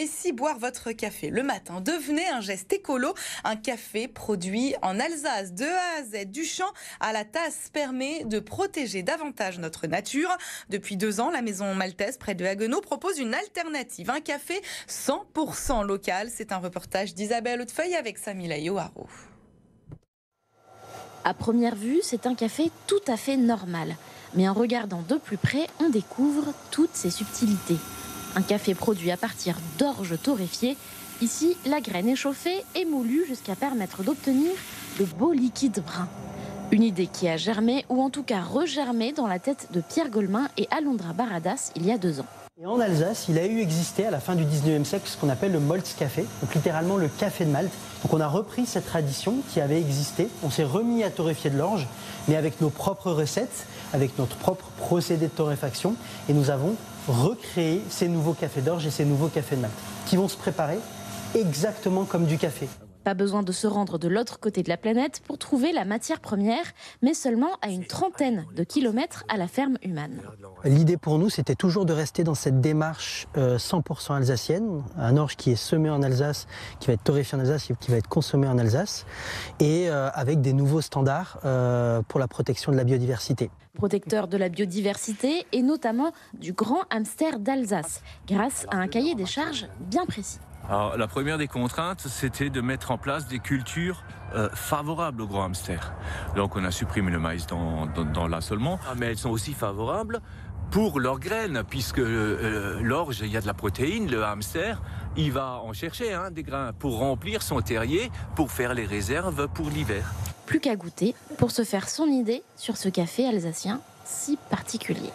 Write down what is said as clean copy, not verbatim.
Et si boire votre café le matin devenait un geste écolo, un café produit en Alsace, de A à Z, du champ à la tasse, permet de protéger davantage notre nature. Depuis 2 ans, la Maison Maltaise, près de Haguenau, propose une alternative, un café 100% local. C'est un reportage d'Isabelle Hautefeuille avec Samila Yoharo. À première vue, c'est un café tout à fait normal. Mais en regardant de plus près, on découvre toutes ses subtilités. Un café produit à partir d'orge torréfiée. Ici, la graine est chauffée et moulue jusqu'à permettre d'obtenir de beaux liquides bruns. Une idée qui a germé, ou en tout cas regermé, dans la tête de Pierre Golemin et Alondra Baradas il y a 2 ans. Et en Alsace, il a eu existé à la fin du 19e siècle ce qu'on appelle le Malzcafé, donc littéralement le café de Malte. Donc on a repris cette tradition qui avait existé, on s'est remis à torréfier de l'orge, mais avec nos propres recettes, avec notre propre procédé de torréfaction, et nous avons recréé ces nouveaux cafés d'orge et ces nouveaux cafés de Malte, qui vont se préparer exactement comme du café. Pas besoin de se rendre de l'autre côté de la planète pour trouver la matière première, mais seulement à une trentaine de kilomètres à la ferme Humann. L'idée pour nous, c'était toujours de rester dans cette démarche 100% alsacienne, un orge qui est semé en Alsace, qui va être torréfié en Alsace et qui va être consommé en Alsace, et avec des nouveaux standards pour la protection de la biodiversité. Protecteur de la biodiversité et notamment du grand hamster d'Alsace, grâce à un cahier des charges bien précis. Alors, la première des contraintes, c'était de mettre en place des cultures favorables au grand hamster. Donc on a supprimé le maïs dans l'assolement, mais elles sont aussi favorables pour leurs graines, puisque l'orge, il y a de la protéine, le hamster, il va en chercher des grains pour remplir son terrier, pour faire les réserves pour l'hiver. Plus qu'à goûter pour se faire son idée sur ce café alsacien si particulier.